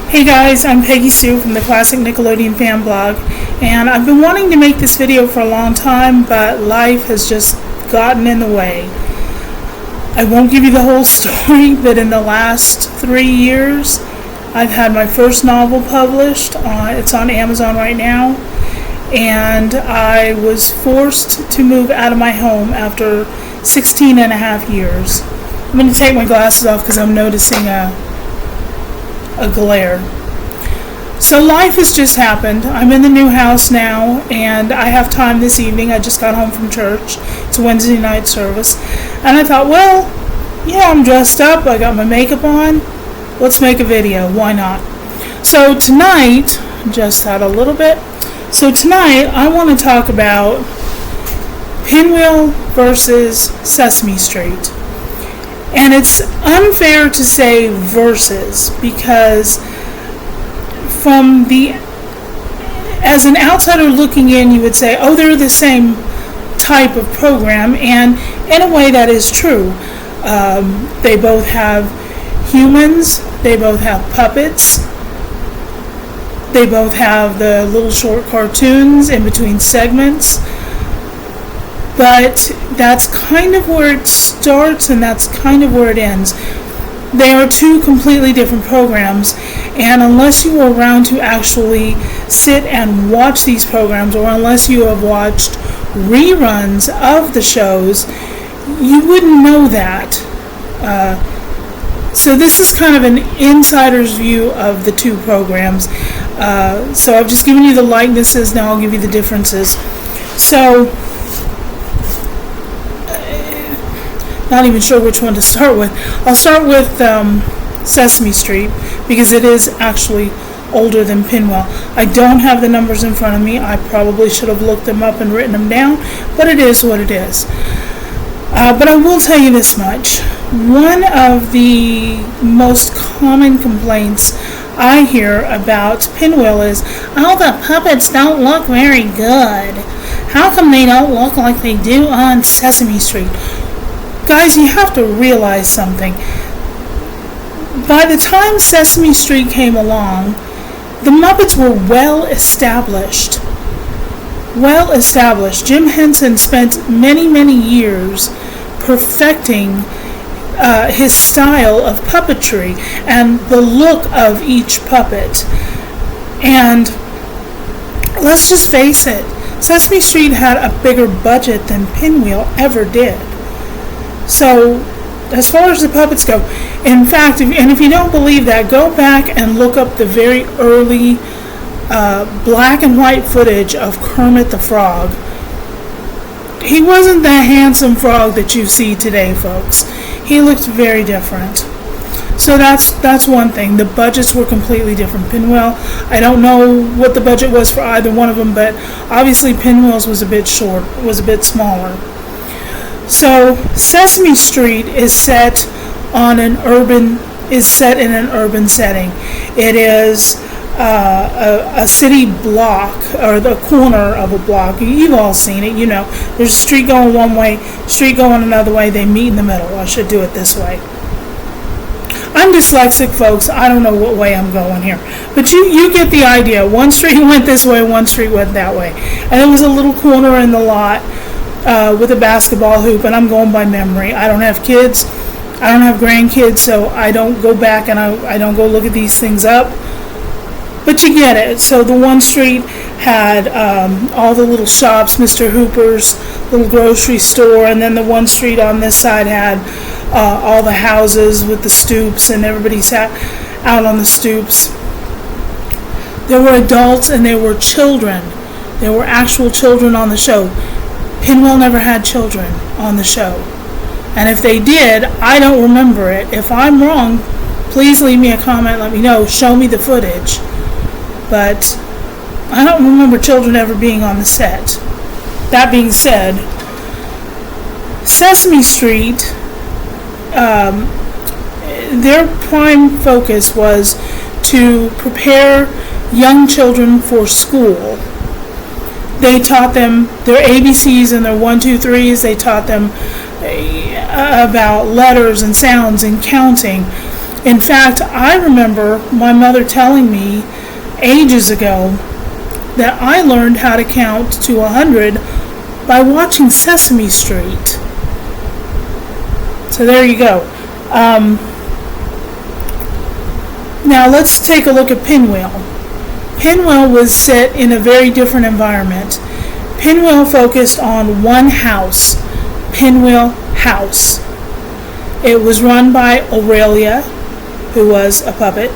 Hey guys, I'm Peggy Sue from the Classic Nickelodeon fan blog, and I've been wanting to make this video for a long time, but life has just gotten in the way. I won't give you the whole story, but in the last 3 years, I've had my first novel published. It's on Amazon right now, and I was forced to move out of my home after 16 and a half years. I'm going to take my glasses off because I'm noticing a glare. So life has just happened. I'm in the new house now, and I have time this evening. I just got home from church. It's a Wednesday night service, and I thought, well, yeah, I'm dressed up, I got my makeup on, let's make a video, why not? So tonight, just had a little bit, so tonight I want to talk about Pinwheel versus Sesame Street. And it's unfair to say versus, because as an outsider looking in, you would say, oh, they're the same type of program, and in a way that is true. They both have humans, they both have puppets, they both have the little short cartoons in between segments. But that's kind of where it starts, and that's kind of where it ends. They are two completely different programs, and unless you were around to actually sit and watch these programs, or unless you have watched reruns of the shows, you wouldn't know that. So this is kind of an insider's view of the two programs. So I've just given you the likenesses, now I'll give you the differences. So, not even sure which one to start with. I'll start with Sesame Street, because it is actually older than Pinwheel. I don't have the numbers in front of me. I probably should have looked them up and written them down, but it is what it is. But I will tell you this much. One of the most common complaints I hear about Pinwheel is, oh, the puppets don't look very good. How come they don't look like they do on Sesame Street? Guys, you have to realize something. By the time Sesame Street came along, the Muppets were well established. Well established. Jim Henson spent many, many years perfecting his style of puppetry and the look of each puppet. And let's just face it, Sesame Street had a bigger budget than Pinwheel ever did. So, as far as the puppets go, in fact, if you don't believe that, go back and look up the very early black and white footage of Kermit the Frog. He wasn't the handsome frog that you see today, folks. He looked very different. So that's one thing. The budgets were completely different. Pinwheel, I don't know what the budget was for either one of them, but obviously Pinwheel's was a bit short, was a bit smaller. So Sesame Street is set in an urban setting. It is a city block, or the corner of a block. You've all seen it, you know. There's a street going one way, street going another way. They meet in the middle. I should do it this way. I'm dyslexic, folks. I don't know what way I'm going here, but you get the idea. One street went this way, one street went that way, and there was a little corner in the lot with a basketball hoop, and I'm going by memory. I don't have kids, I don't have grandkids, so I don't go back and I don't go look at these things up, but you get it. So the one street had all the little shops, Mr. Hooper's little grocery store, and then the one street on this side had all the houses with the stoops, and everybody sat out on the stoops. There were adults and there were children. There were actual children on the show. Pinwheel never had children on the show. And if they did, I don't remember it. If I'm wrong, please leave me a comment, let me know, show me the footage. But I don't remember children ever being on the set. That being said, Sesame Street, their prime focus was to prepare young children for school. They taught them their ABCs and their 1, 2, 3s. They taught them about letters and sounds and counting. In fact, I remember my mother telling me ages ago that I learned how to count to 100 by watching Sesame Street. So there you go. Now let's take a look at Pinwheel. Pinwheel was set in a very different environment. Pinwheel focused on one house, Pinwheel House. It was run by Aurelia, who was a puppet.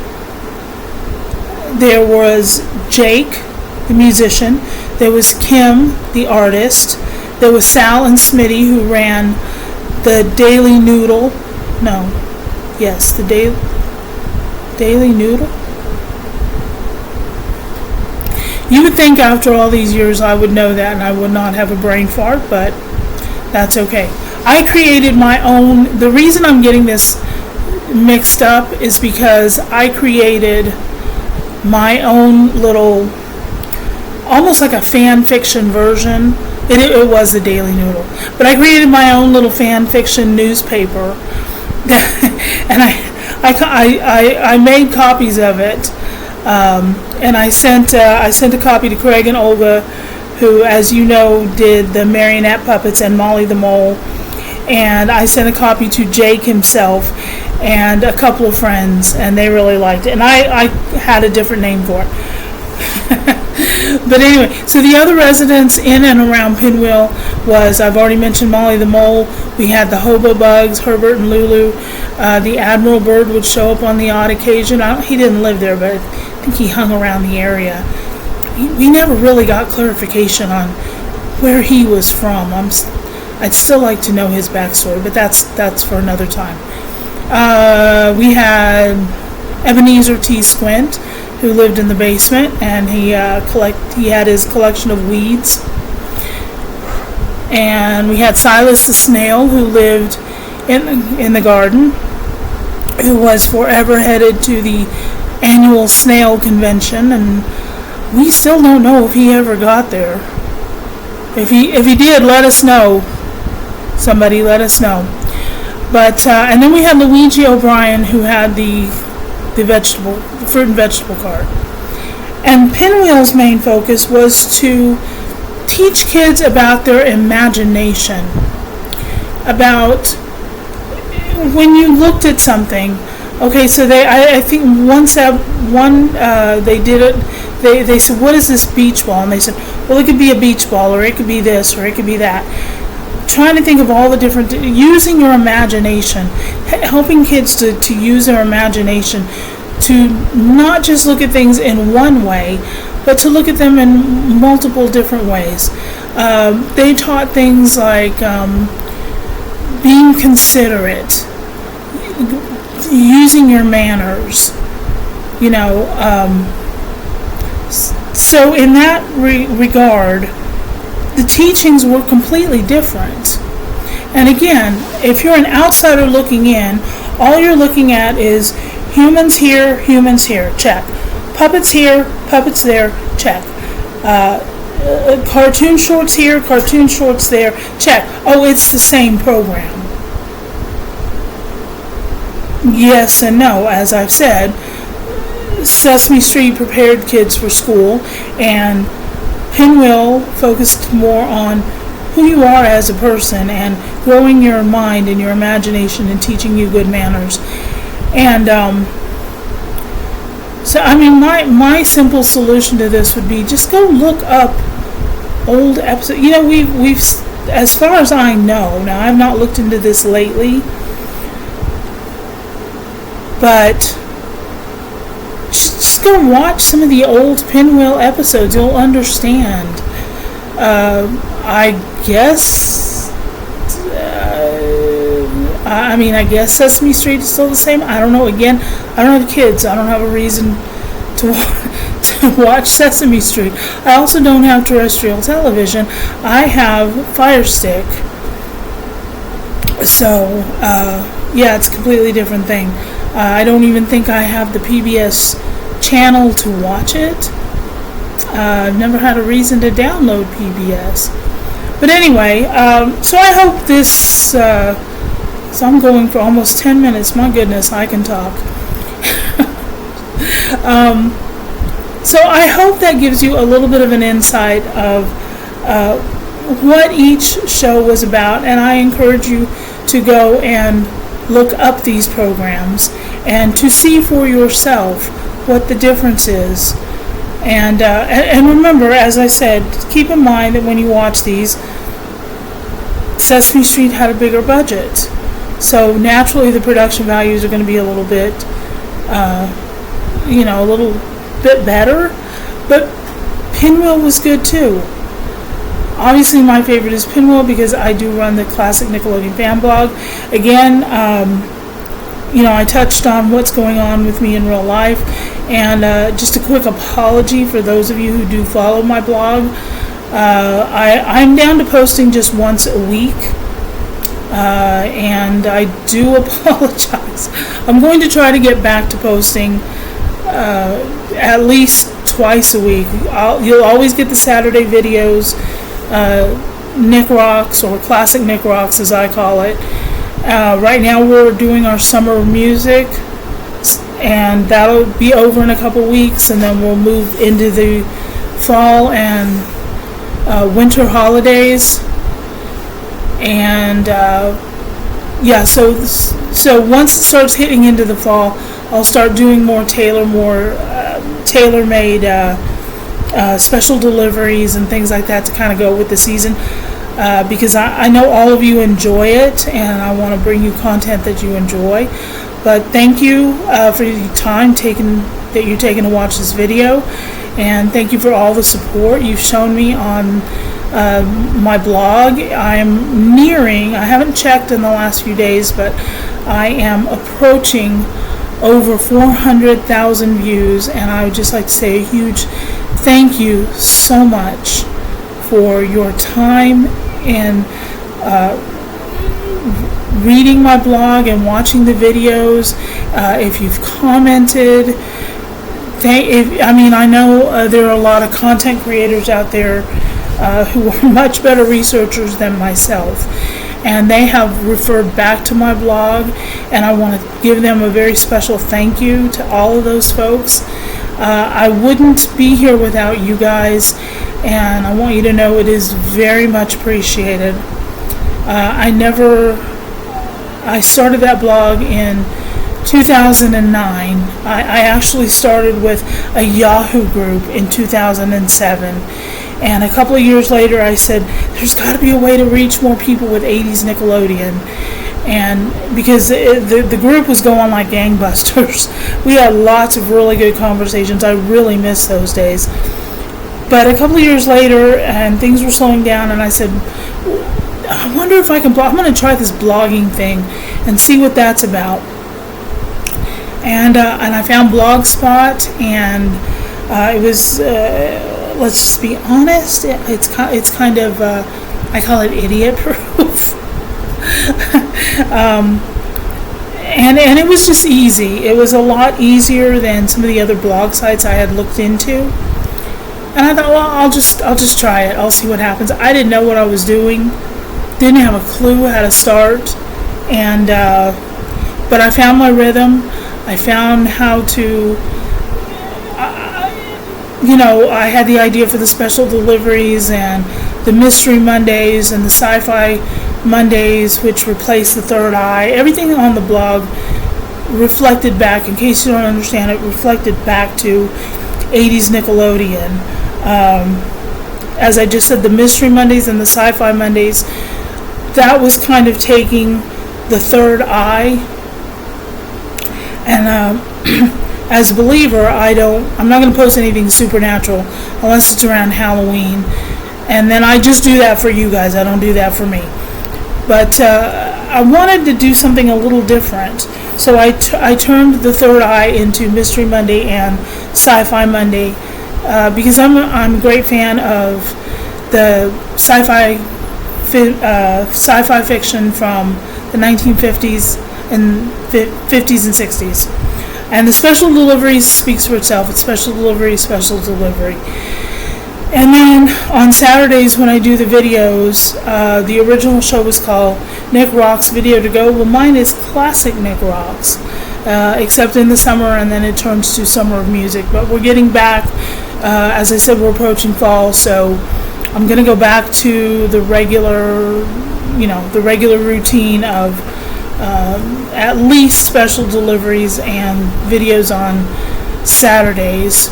There was Jake, the musician. There was Kim, the artist. There was Sal and Smitty, who ran the Daily Noodle. The Daily Noodle. You would think after all these years I would know that and I would not have a brain fart, but that's okay. I created my own. The reason I'm getting this mixed up is because I created my own little, almost like a fan fiction version. It was the Daily Noodle, but I created my own little fan fiction newspaper, and I made copies of it, and I sent a copy to Craig and Olga, who, as you know, did the marionette puppets, and Molly the Mole, and I sent a copy to Jake himself and a couple of friends, and they really liked it, and I had a different name for it. But anyway, so the other residents in and around Pinwheel was, I've already mentioned Molly the Mole. We had the Hobo Bugs, Herbert and Lulu. The Admiral Bird would show up on the odd occasion. He didn't live there, but I think he hung around the area. We never really got clarification on where he was from. I'd still like to know his backstory, but that's for another time. We had Ebenezer T. Squint, who lived in the basement, and he had his collection of weeds. And we had Silas the Snail, who lived in the garden, who was forever headed to the annual snail convention, and we still don't know if he ever got there. If he did, let us know. Somebody let us know. But and then we had Luigi O'Brien, who had the fruit and vegetable cart. And Pinwheel's main focus was to teach kids about their imagination, about when you looked at something. Okay, so I think they did it. They said, "What is this beach ball?" And they said, "Well, it could be a beach ball, or it could be this, or it could be that." Trying to think of all the different, using your imagination, helping kids to use their imagination, to not just look at things in one way, but to look at them in multiple different ways. They taught things like being considerate, using your manners, so in that regard, the teachings were completely different. And again, if you're an outsider looking in, all you're looking at is humans here, check. Puppets here, puppets there, check. Cartoon shorts here, cartoon shorts there, check. Oh, it's the same program. Yes and no, as I've said. Sesame Street prepared kids for school, and Pinwheel focused more on who you are as a person and growing your mind and your imagination and teaching you good manners. And so, I mean, my simple solution to this would be just go look up old episodes. We've as far as I know, now I've not looked into this lately, but just go watch some of the old Pinwheel episodes. You'll understand. I guess Sesame Street is still the same. I don't know. Again, I don't have kids. I don't have a reason to watch Sesame Street. I also don't have terrestrial television. I have Fire Stick. So, it's a completely different thing. I don't even think I have the PBS channel to watch it. I've never had a reason to download PBS. But anyway, so I hope this, so I'm going for almost 10 minutes. My goodness, I can talk. So I hope that gives you a little bit of an insight of what each show was about, and I encourage you to go and look up these programs and to see for yourself what the difference is. And remember, as I said, keep in mind that when you watch these, Sesame Street had a bigger budget. So naturally the production values are going to be a little bit, a little bit better. But Pinwheel was good too. Obviously my favorite is Pinwheel because I do run the Classic Nickelodeon fan blog. Again, I touched on what's going on with me in real life. And just a quick apology for those of you who do follow my blog. I'm down to posting just once a week. And I do apologize. I'm going to try to get back to posting at least twice a week. You'll always get the Saturday videos, Nick Rocks, or Classic Nick Rocks as I call it. Right now we're doing our summer music, and that'll be over in a couple weeks, and then we'll move into the fall and winter holidays. And so once it starts hitting into the fall, I'll start doing more tailor-made special deliveries and things like that to kind of go with the season, because I know all of you enjoy it, and I want to bring you content that you enjoy. But thank you for the time that you're taking to watch this video, and thank you for all the support you've shown me on my blog. I haven't checked in the last few days, but I am approaching over 400,000 views, and I would just like to say a huge thank you so much for your time and reading my blog and watching the videos. If you've commented, I know there are a lot of content creators out there who are much better researchers than myself, and they have referred back to my blog, and I want to give them a very special thank you to all of those folks. I wouldn't be here without you guys, and I want you to know it is very much appreciated. I started that blog in 2009. I actually started with a Yahoo group in 2007. And a couple of years later, I said, there's got to be a way to reach more people with 80s Nickelodeon. And because the group was going like gangbusters, we had lots of really good conversations. I really miss those days. But a couple of years later, and things were slowing down, and I said, I wonder if I can I'm going to try this blogging thing and see what that's about. And I found Blogspot, and it was... let's just be honest, it's kind of, I call it idiot proof. And it was just easy. It was a lot easier than some of the other blog sites I had looked into. And I thought, well, I'll just try it. I'll see what happens. I didn't know what I was doing. Didn't have a clue how to start. And but I found my rhythm. I found how to... I had the idea for the special deliveries and the Mystery Mondays and the Sci-Fi Mondays, which replaced the Third Eye. Everything on the blog reflected back, in case you don't understand it, reflected back to 80s Nickelodeon. As I just said, the Mystery Mondays and the Sci-Fi Mondays, that was kind of taking the Third Eye. And as a believer, I'm not going to post anything supernatural unless it's around Halloween. And then I just do that for you guys. I don't do that for me. But I wanted to do something a little different. So I turned the Third Eye into Mystery Monday and Sci-Fi Monday because I'm a great fan of the sci-fi fiction from the 1950s and 50s and 60s. And the special deliveries speaks for itself. It's special delivery, special delivery. And then on Saturdays when I do the videos, the original show was called Nick Rocks Video to Go. Well, mine is Classic Nick Rocks except in the summer, and then it turns to Summer of Music. But we're getting back, as I said, we're approaching fall, so I'm going to go back to the regular routine of at least special deliveries and videos on Saturdays.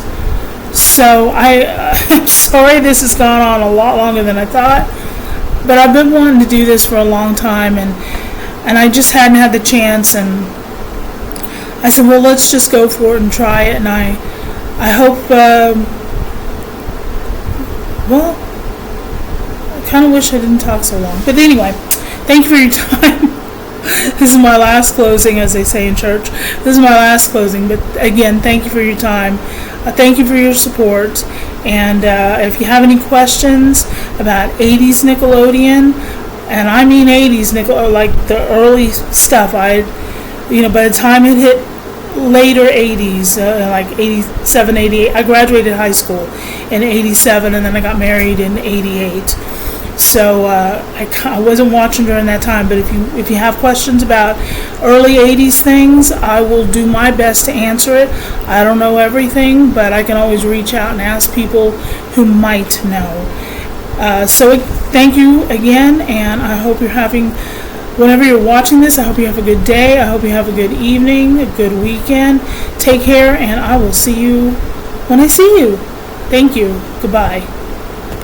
So I'm sorry this has gone on a lot longer than I thought, but I've been wanting to do this for a long time, and I just hadn't had the chance, and I said, well, let's just go for it and try it. And I hope, well, I kind of wish I didn't talk so long. But anyway, thank you for your time. This is my last closing, as they say in church. This is my last closing. But again, thank you for your time. Thank you for your support. And if you have any questions about 80s Nickelodeon, and I mean 80s Nickelodeon, like the early stuff, by the time it hit later 80s, like 87, 88, I graduated high school in 87, and then I got married in 88. So I wasn't watching during that time, but if you have questions about early 80s things, I will do my best to answer it. I don't know everything, but I can always reach out and ask people who might know. So thank you again, and I hope you're having, whenever you're watching this, I hope you have a good day. I hope you have a good evening, a good weekend. Take care, and I will see you when I see you. Thank you. Goodbye.